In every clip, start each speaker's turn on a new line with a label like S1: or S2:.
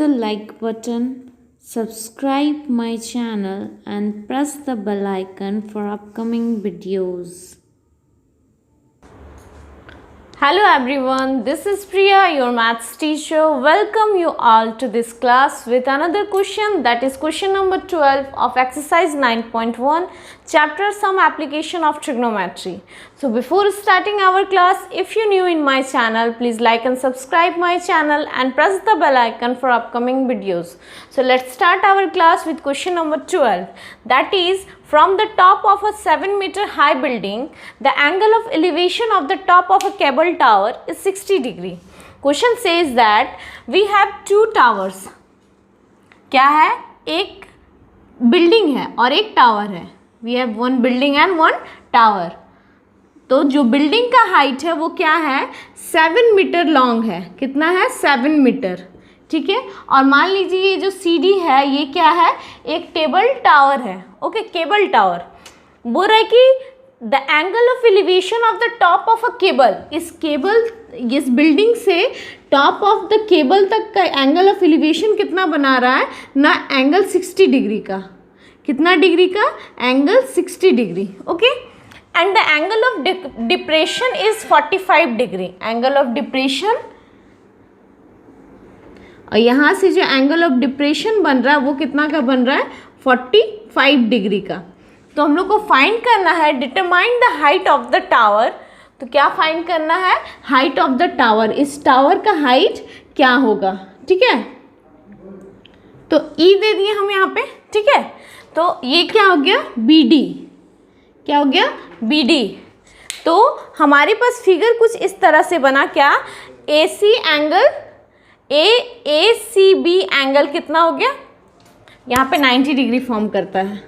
S1: the like button, subscribe my channel and press the bell icon for upcoming videos.
S2: Hello everyone, this is Priya, your maths teacher. Welcome you all to this class with another question, that is question number 12 of exercise 9.1, chapter Some Application of Trigonometry. So before starting our class, if you're new in my channel, please like and subscribe my channel and press the bell icon for upcoming videos. So let's start our class with question number 12, that is, from the top of a 7-meter high building, the angle of elevation of the top of a cable tower is 60 degree. Question says that we have two towers. क्या है? एक building है और एक tower है. We have one building and one tower. तो जो building का हाइट है वो क्या है? 7 मीटर लॉन्ग है. कितना है? 7 मीटर. ठीक है. और मान लीजिए ये जो सीढ़ी है ये क्या है? एक टेबल टावर है. Okay, cable tower. बोल रहा है कि the angle of elevation of the top of a cable, इस बिल्डिंग से टॉप ऑफ द केबल तक का एंगल ऑफ एलिवेशन कितना बना रहा है ना? एंगल 60 डिग्री का. कितना डिग्री का? Angle 60 degree. Okay. And the angle of depression is 45 degree. Angle of depression, और यहाँ से जो एंगल ऑफ डिप्रेशन बन रहा है वो कितना का बन रहा है? 45 डिग्री का. तो हम लोग को फाइंड करना है, determine the height of the tower. तो क्या फाइंड करना है? Height of the tower. इस टावर का हाइट क्या होगा? ठीक है. तो ई दे दिए हम यहाँ पे. ठीक है. तो ये क्या हो गया? B D. क्या हो गया? B D. तो हमारे पास फिगर कुछ इस तरह से बना. क्या? ए सी एंगल, ए सी बी एंगल कितना हो गया? यहाँ पे 90 डिग्री फॉर्म करता है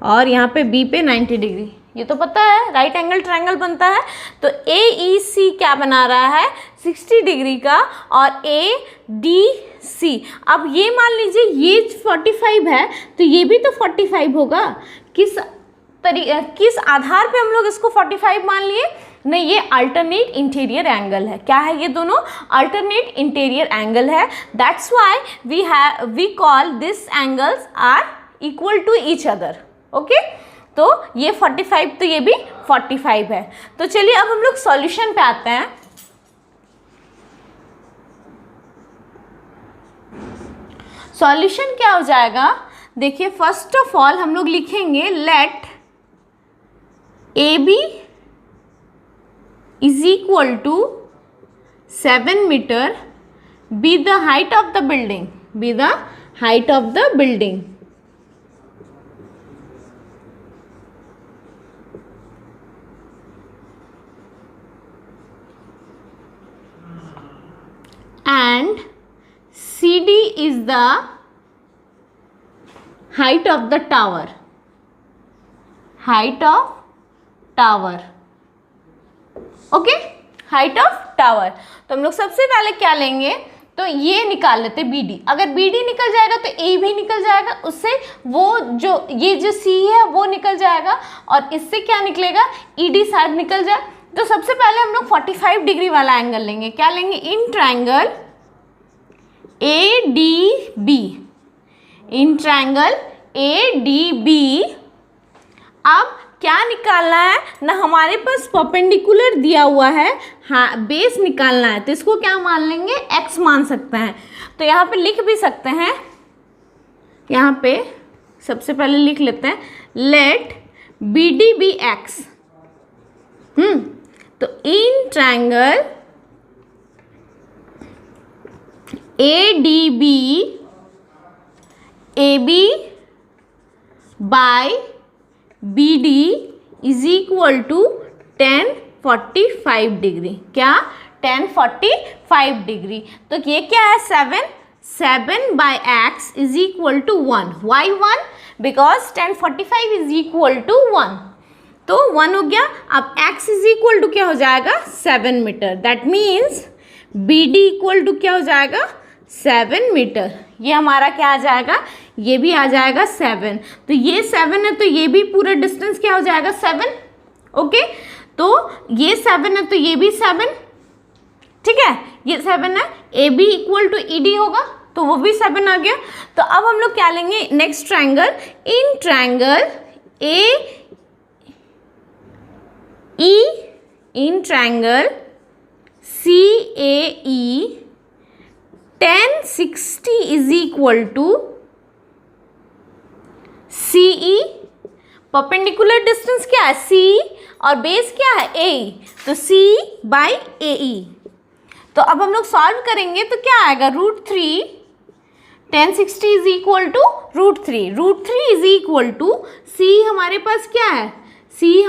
S2: और यहाँ पे बी पे 90 डिग्री. ये तो पता है राइट एंगल ट्रायंगल बनता है. तो ए ई सी क्या बना रहा है? 60 डिग्री का. और ए डी सी, अब ये मान लीजिए ये 45 है तो ये भी तो 45 होगा. किस आधार पे हम लोग इसको 45 मान लिए? नहीं, ये अल्टरनेट इंटीरियर एंगल है. क्या है ये दोनों? अल्टरनेट इंटीरियर एंगल है. That's why we call this angles are equal to each other. Okay. तो ये 45 तो ये भी 45 है. तो चलिए अब हम लोग सॉल्यूशन पे आते हैं. सॉल्यूशन क्या हो जाएगा? देखिए, फर्स्ट ऑफ ऑल हम लोग लिखेंगे let A B is equal to 7 meter be the height of the building. Be the height of the building. And CD is the height of the tower. Height of tower. Okay, height of tower. तो हम लोग सबसे पहले क्या लेंगे? तो ये निकाल लेते बी डी. अगर बी डी निकल जाएगा तो ए भी निकल जाएगा. उससे वो जो ये जो सी है वो निकल जाएगा और इससे क्या निकलेगा? ई डी शायद निकल जाए. तो सबसे पहले हम लोग 45 डिग्री वाला एंगल लेंगे. क्या लेंगे? In triangle A D B. In triangle A D B. अब क्या निकालना है ना? हमारे पास परपेंडिकुलर दिया हुआ है, हाँ, बेस निकालना है. तो इसको क्या मान लेंगे? x मान सकते हैं. तो यहाँ पे लिख भी सकते हैं. यहाँ पे सबसे पहले लिख लेते हैं let B D be x. तो in triangle A D B A B by B D is equal to 1045 degree. क्या? 1045 डिग्री. तो ये क्या है? 7 by X is equal to 1. Why 1? Because 1045 is equal to 1. तो 1 हो गया. अब x इज इक्वल टू क्या हो जाएगा? 7 metre. That means B D equal to क्या हो जाएगा? 7 मीटर. ये हमारा क्या आ जाएगा? ये भी आ जाएगा 7. तो ये 7 है तो ये भी पूरा डिस्टेंस क्या हो जाएगा? 7. ओके. तो ये 7 है तो ये भी 7. ठीक है, ये 7 है. A B equal to E D होगा. तो वो भी 7 आ गया। तो अब हम लोग क्या लेंगे, next triangle, in triangle A E, in triangle C A E, tan 60 is equal to C E. Perpendicular distance क्या है, सी, और बेस क्या है, ए, तो सी बाई ए ई। तो अब हम लोग सॉल्व करेंगे तो क्या आएगा, √3 tan 60 is equal to √3 is equal to C, हमारे पास क्या है, सी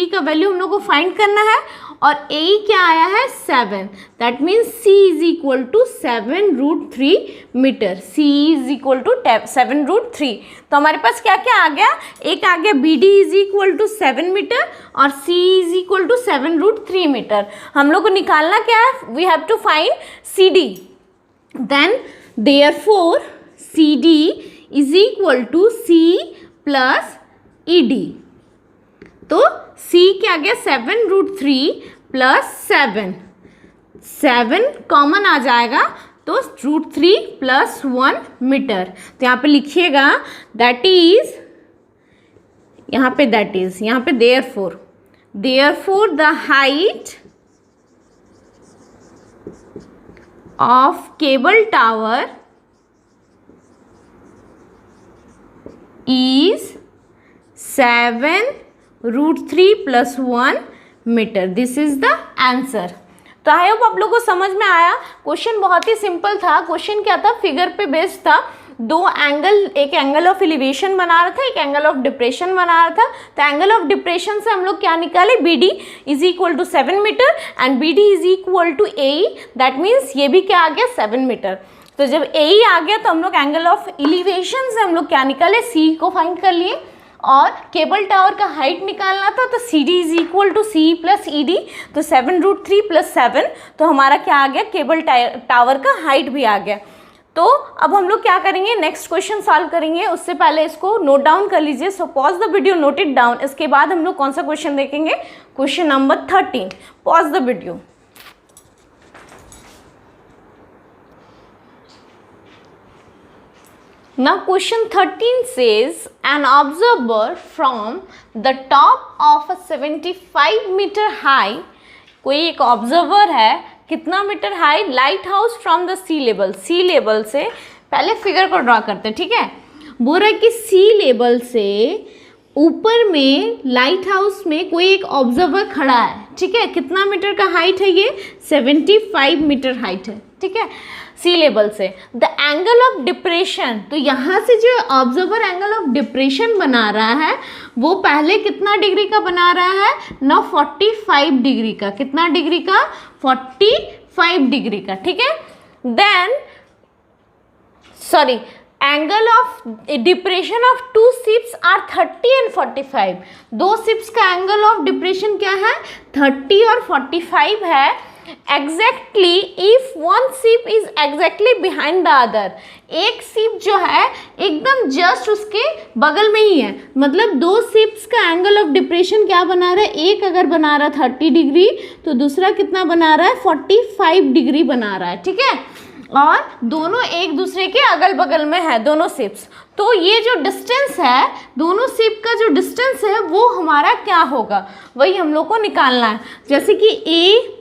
S2: का वैल्यू हम लोग को फाइंड करना है, और ए क्या आया है 7, that means C is equal to 7√3 metre, C is equal to 7√3। तो हमारे पास क्या क्या आ गया, एक आ गया B D is equal to 7 metre और C is equal to 7√3 metre. हम लोग को निकालना क्या है, we have to find C D, then therefore CD is equal to C plus ED। तो C क्या गया, 7√3 प्लस 7 कॉमन आ जाएगा, तो √3 प्लस 1 मीटर। तो यहाँ पे लिखिएगा दैट इज, यहाँ पे therefore the height of cable tower is 7√3 plus 1 metre. This is the answer. तो आई होप आप लोगों को समझ में आया। क्वेश्चन बहुत ही सिंपल था। क्वेश्चन क्या था, फिगर पे बेस्ड था। दो एंगल, एक एंगल ऑफ एलिवेशन बना रहा था, एक एंगल ऑफ डिप्रेशन बना रहा था। तो एंगल ऑफ डिप्रेशन से हम लोग क्या निकाले, B D is equal to 7 metre and B D is equal to A, that means ये भी क्या आ गया 7 मीटर। तो जब ए आ गया तो हम लोग एंगल ऑफ एलिवेशन से हम लोग क्या निकाले, सी को फाइंड कर लिए, और केबल टावर का हाइट निकालना था, तो C D is equal to C plus E D, तो 7√3 प्लस 7, तो हमारा क्या आ गया, केबल टावर का हाइट भी आ गया। तो अब हम लोग क्या करेंगे, नेक्स्ट क्वेश्चन सॉल्व करेंगे। उससे पहले इसको नोट डाउन कर लीजिए। सो pause the video, note it down. इसके बाद हम लोग कौन सा क्वेश्चन देखेंगे, question number 13। Pause the video. Now question 13 says an observer from the top of a 75 meter high, कोई एक ऑब्जर्वर है कितना metre high, light house from the sea level, sea level से, पहले फिगर को ड्रॉ करते हैं, ठीक है। बोल रहा है कि सी लेवल से ऊपर में लाइट हाउस में कोई एक ऑब्जर्वर खड़ा है, ठीक है। कितना मीटर का हाइट है ये, 75 मीटर हाइट है, ठीक है, सी लेवल से। द एंगल ऑफ डिप्रेशन, तो यहाँ से जो ऑब्जर्वर एंगल ऑफ डिप्रेशन बना रहा है वो पहले कितना डिग्री का बना रहा है ना, 45 डिग्री का। कितना डिग्री का, 45 डिग्री का, ठीक है। Then sorry, angle of depression of two ships are 30 and 45। दो शिप्स का एंगल ऑफ डिप्रेशन क्या है, 30 और 45 है। Exactly if one ship is exactly behind the other, एक शिप जो है एकदम जस्ट उसके बगल में ही है, मतलब दो शिप्स का एंगल ऑफ डिप्रेशन क्या बना रहा है, एक अगर बना रहा है 30 डिग्री तो दूसरा कितना बना रहा है, 45 डिग्री बना रहा है, ठीक है। और दोनों एक दूसरे के अगल बगल में है दोनों शिप्स। तो ये जो डिस्टेंस है, दोनों शिप का जो डिस्टेंस है वो हमारा क्या होगा, वही हम लोग को निकालना है। जैसे कि A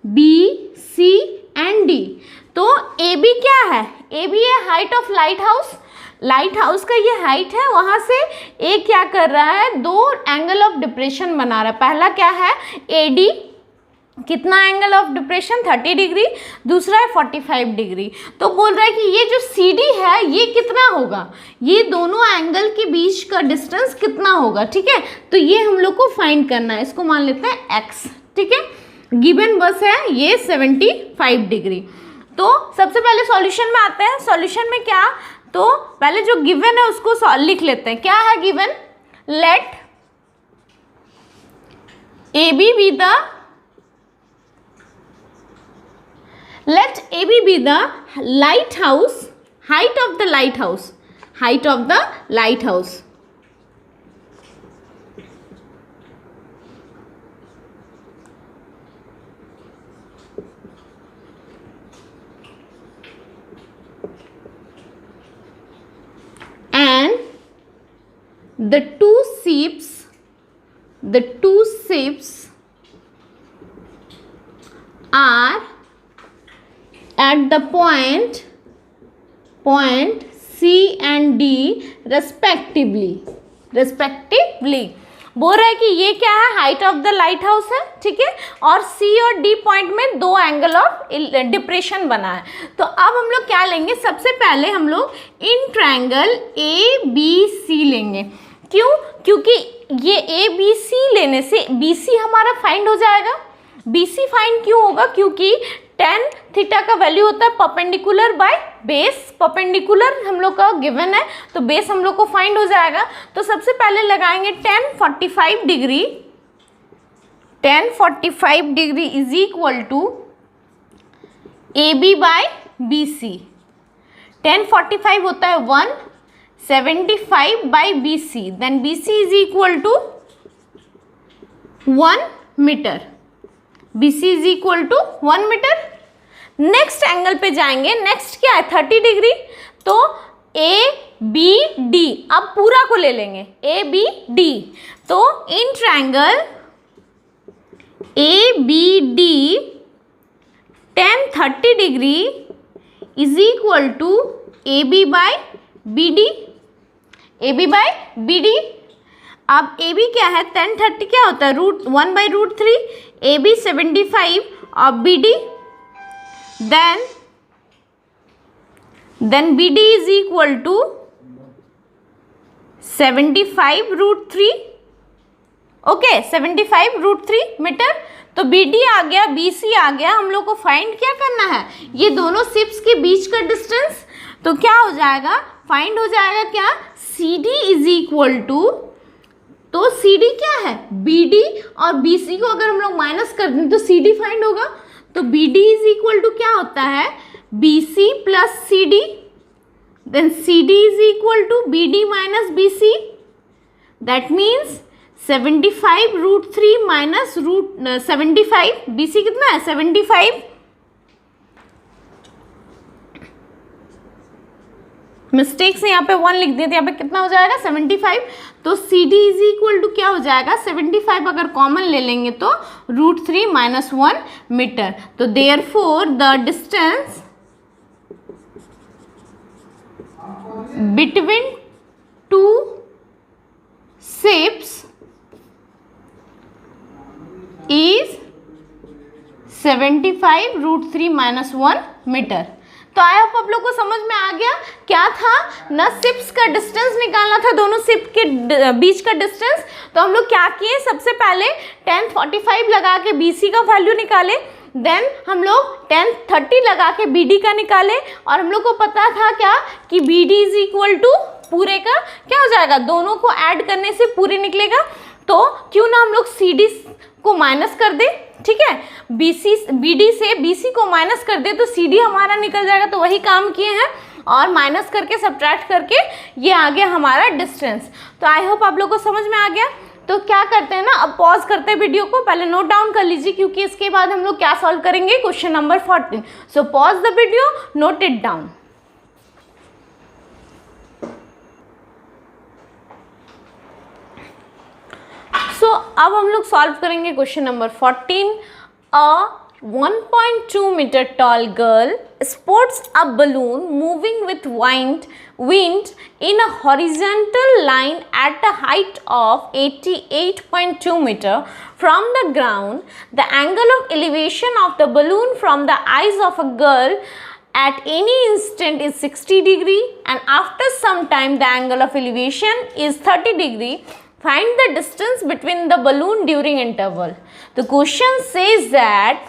S2: B C and D, तो ए बी क्या है, ए बी है height of light house, light house का ये हाइट है, वहाँ से ए क्या कर रहा है, दो एंगल ऑफ डिप्रेशन बना रहा है। पहला क्या है ए डी, कितना एंगल ऑफ डिप्रेशन 30 डिग्री, दूसरा है 45 डिग्री। तो बोल रहा है कि ये जो सी डी है ये कितना होगा, ये दोनों एंगल के बीच का डिस्टेंस कितना होगा, ठीक है। तो ये हम लोग को फाइंड करना है, इसको मान लेते हैं एक्स, ठीक है। गिवन बस है ये 75 डिग्री। तो सबसे पहले सॉल्यूशन में आते हैं। सॉल्यूशन में क्या, तो पहले जो गिवन है उसको लिख लेते हैं। क्या है given, let A B be the, let AB be the lighthouse, height of the lighthouse, height of the lighthouse. the two ships are at the point C and D respectively. बोल रहा है कि ये क्या है, height of the light house है, ठीक है, और सी और डी पॉइंट में दो एंगल ऑफ डिप्रेशन बना है। तो अब हम लोग क्या लेंगे, सबसे पहले हम लोग इन ट्रायंगल ए बी सी लेंगे। क्यों? क्योंकि ये ए बी सी लेने से बी सी हमारा फाइंड हो जाएगा। बी सी फाइंड क्यों होगा? क्योंकि tan थीटा का वैल्यू होता है परपेंडिकुलर बाय बेस। परपेंडिकुलर हम लोग का गिवन है, तो बेस हम लोग को फाइंड हो जाएगा। तो सबसे पहले लगाएंगे tan 45 degree. tan 45 degree is equal to A B by B C. tan 45 होता है 175 by B C, then B C is equal to 1 metre. B C is equal to 1 metre. Next angle पे जाएंगे। Next क्या है, 30 degree. तो A B D, अब पूरा को ले लेंगे, ए बी डी। तो in triangle A B D tan 30 degree is equal to A B by B D. A B by B D. अब ए बी क्या है, tan 30 क्या होता है, √1/√3। ए बी 75 और B D, then B D is equal to 75√3। Okay, 75√3 metre. तो B D आ गया, बी सी आ गया। हम लोग को फाइंड क्या करना है, ये दोनों शिप्स के बीच का डिस्टेंस। तो क्या हो जाएगा, फाइंड हो जाएगा क्या, C D is equal to, तो सी डी क्या है, बी डी और बी सी को अगर हम लोग माइनस कर दें तो सी डी फाइंड होगा। तो B D is equal to क्या होता है, B C plus C D, then C D is equal to B D minus B C. That means 75√3 minus √75, B C कितना है 75, मिस्टेक से यहाँ पे 1 लिख दिया, यहाँ पे कितना हो जाएगा 75। तो C D is equal to क्या हो जाएगा 75, अगर कॉमन ले लेंगे तो √3 माइनस 1 मीटर। तो therefore the distance between two ships is 75√3 minus 1 metre. तो आई होप आप लोग को समझ में आ गया क्या था ना, शिप्स का डिस्टेंस निकालना था, दोनों शिप के बीच का डिस्टेंस। तो हम लोग क्या किए, सबसे पहले tan 45 लगा के BC का वैल्यू निकाले, देन हम लोग tan 30 लगा के BD का निकाले, और हम लोग को पता था क्या कि BD इज इक्वल टू पूरे का क्या हो जाएगा, दोनों को ऐड करने से पूरे निकलेगा। तो क्यों ना हम लोग CD को माइनस कर दे, ठीक है, BD से BC को माइनस कर दे तो CD हमारा निकल जाएगा। तो वही काम किए हैं, और माइनस करके सब्ट्रैक्ट करके ये आ गया हमारा डिस्टेंस। तो आई होप आप लोग को समझ में आ गया। तो क्या करते हैं ना, अब पॉज करते हैं वीडियो को, पहले नोट डाउन कर लीजिए, क्योंकि इसके बाद हम लोग क्या सॉल्व करेंगे, question number 14। So pause the video, note it down. So अब हम लोग सॉल्व करेंगे question number 14। A 1.2 meter tall girl sports a balloon moving with wind in a horizontal line at a height of 88.2 meter from the ground. The angle of elevation of the balloon from the eyes of a girl at any instant is 60 degree, and after some time the angle of elevation is 30 degree. Find the distance between the balloon during interval. The question says that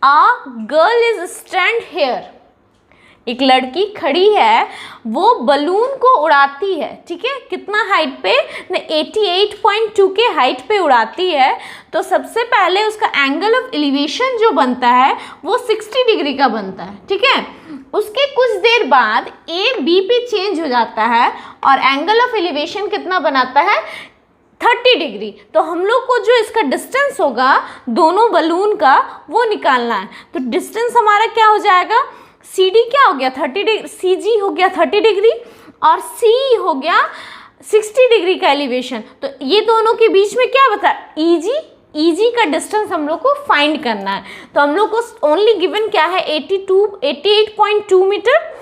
S2: a girl is stand here. एक लड़की खड़ी है, वो balloon को उड़ाती है, ठीक है, कितना हाइट पे, 88.2 के हाइट पे उड़ाती है। तो सबसे पहले उसका एंगल ऑफ एलिवेशन जो बनता है वो 60 डिग्री का बनता है, ठीक है। उसके कुछ देर बाद ए बी पे चेंज हो जाता है और एंगल ऑफ एलिवेशन कितना बनाता है 30 डिग्री। तो हम लोग को जो इसका डिस्टेंस होगा दोनों बलून का वो निकालना है। तो डिस्टेंस हमारा क्या हो जाएगा, सी डी क्या हो गया 30 डिग्री, सी जी हो गया 30 डिग्री और सी हो गया 60 डिग्री का एलिवेशन, तो ये दोनों के बीच में क्या बता, EG का डिस्टेंस हम लोग को फाइंड करना है। तो हम लोग को ओनली गिवन क्या है, 88.2 मीटर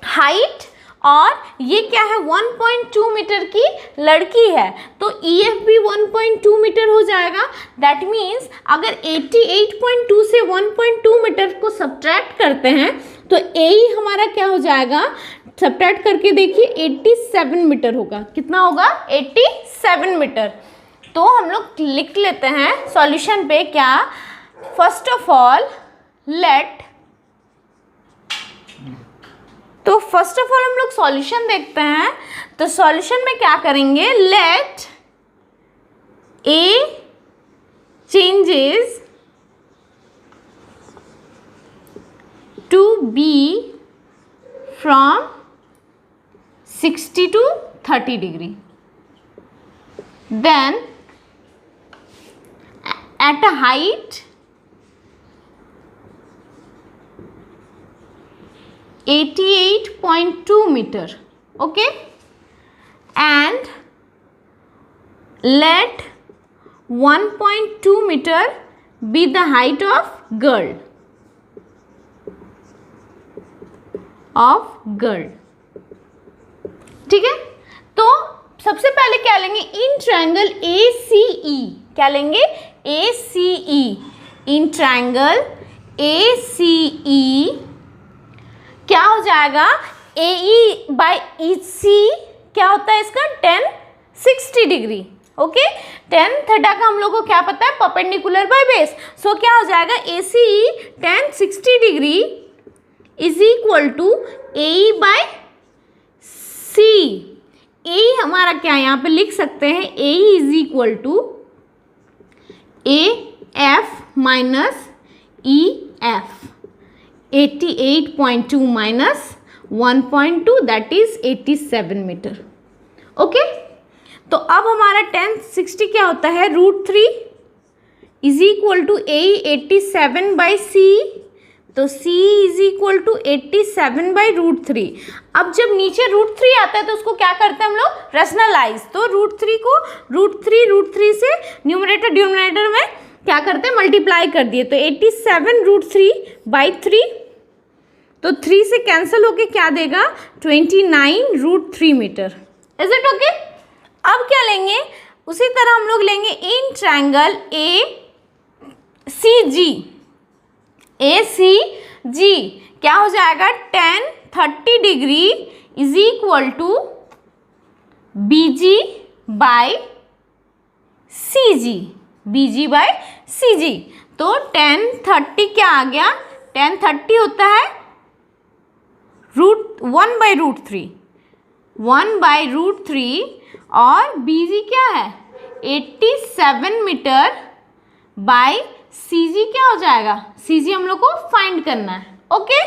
S2: हाइट, और ये क्या है 1.2 मीटर की लड़की है, तो EF भी 1.2 मीटर हो जाएगा। दैट मीन्स अगर 88.2 से 1.2 मीटर को सब्ट्रैक्ट करते हैं तो AE हमारा क्या हो जाएगा, सब्ट्रैक्ट करके देखिए 87 मीटर होगा। कितना होगा, 87 मीटर। तो हम लोग लिख लेते हैं सॉल्यूशन पे क्या, फर्स्ट ऑफ ऑल हम लोग सॉल्यूशन देखते हैं। तो सॉल्यूशन में क्या करेंगे, late A changes to B from 60 to 30 degree. Then at a height 88.2 meter, okay, and let 1.2 meter be the height of girl. ठीक है, तो सबसे पहले क्या लेंगे, इन ट्रायंगल ACE, क्या लेंगे, ACE, इन ट्रायंगल ACE क्या हो जाएगा, AE बाई EC क्या होता है इसका, tan 60 degree, okay. tan theta का हम लोग को क्या पता है, परपेंडिकुलर बाय बेस, सो क्या हो जाएगा, ACE tan 60 degree is equal to AE by C। AE हमारा क्या यहाँ पे लिख सकते हैं, AE is equal to AF minus EF, 88.2 minus 1.2 that is 87 metre, okay. तो अब हमारा tan 60 क्या होता है, √3 is equal to AE 87 by C, तो C is equal to 87 by √3। अब जब नीचे √3 आता है तो उसको क्या करते हैं हम लोग, रैशनलाइज, तो √3 को √3 से न्यूमरेटर डिनोमिनेटर में क्या करते हैं, मल्टीप्लाई कर दिए, तो 87 √3 बाई 3, तो 3 से कैंसिल होके क्या देगा, 29 √3 मीटर। Is it okay. अब क्या लेंगे, उसी तरह हम लोग लेंगे इन ट्रायंगल ACG, क्या हो जाएगा, tan 30 degree is equal to BG by CG, तो tan 30 क्या आ गया, tan 30 होता है 1/√3 और BG क्या है 87 मीटर बाय CG क्या हो जाएगा, CG हम लोग को फाइंड करना है, ओके।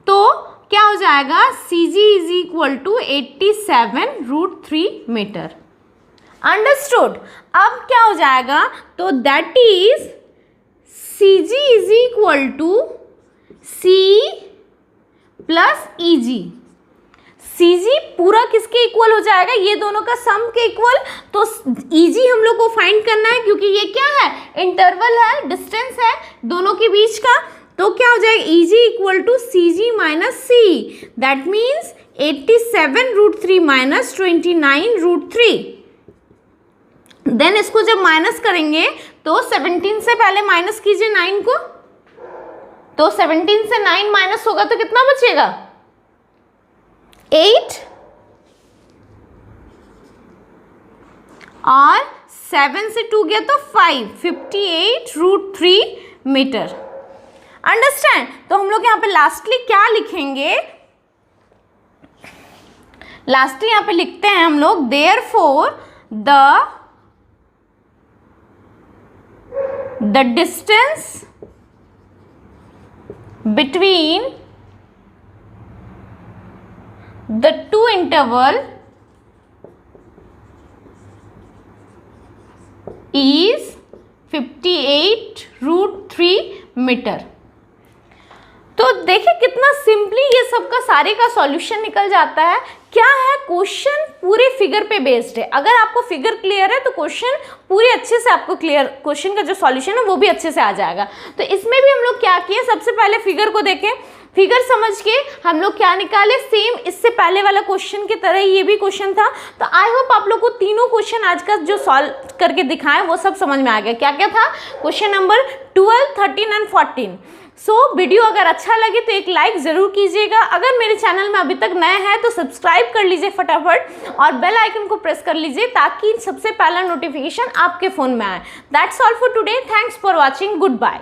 S2: तो क्या हो जाएगा, CG is equal to 87√3 metre, understood. अब क्या हो जाएगा, तो that is CG is equal to C plus EG। CG पूरा किसके इक्वल हो जाएगा, ये दोनों का सम के इक्वल, तो EG हम लोग को फाइंड करना है क्योंकि ये क्या है, इंटरवल है, डिस्टेंस है दोनों के बीच का, तो क्या हो जाएगा, EG equal to CG minus C, that means 87√3 minus 29√3। Then इसको जब माइनस करेंगे तो 17 से पहले माइनस कीजिए 9 को, तो 17 से 9 माइनस होगा तो कितना बचेगा, 8, और 7 से 2 गया तो 5, 58√3 मीटर, अंडरस्टैंड। तो हम लोग यहाँ पे लास्टली क्या लिखेंगे, लास्टली यहाँ पे लिखते हैं हम लोग, therefore the distance between the two interval is 58√3 metre. तो देखिए कितना सिंपली ये सबका सारे का सॉल्यूशन निकल जाता है। क्या है, क्वेश्चन पूरे फिगर पे बेस्ड है। अगर आपको फिगर क्लियर है तो क्वेश्चन पूरे अच्छे से आपको क्लियर, क्वेश्चन का जो सॉल्यूशन है वो भी अच्छे से आ जाएगा। तो इसमें भी हम लोग क्या किए, सबसे पहले फिगर को देखें, फिगर समझ के हम लोग क्या निकाले, सेम इससे पहले वाला क्वेश्चन की तरह ही ये भी क्वेश्चन था। तो आई होप आप लोग को तीनों क्वेश्चन आज का जो सॉल्व करके दिखाएं वो सब समझ में आ गया। क्या क्या था, क्वेश्चन नंबर 12, 13 एंड 14। वीडियो अगर अच्छा लगे तो एक लाइक जरूर कीजिएगा। अगर मेरे चैनल में अभी तक नए हैं तो सब्सक्राइब कर लीजिए फटाफट और बेल आइकन को प्रेस कर लीजिए ताकि सबसे पहला नोटिफिकेशन आपके फ़ोन में आए। That's all for today, thanks for watching, good bye.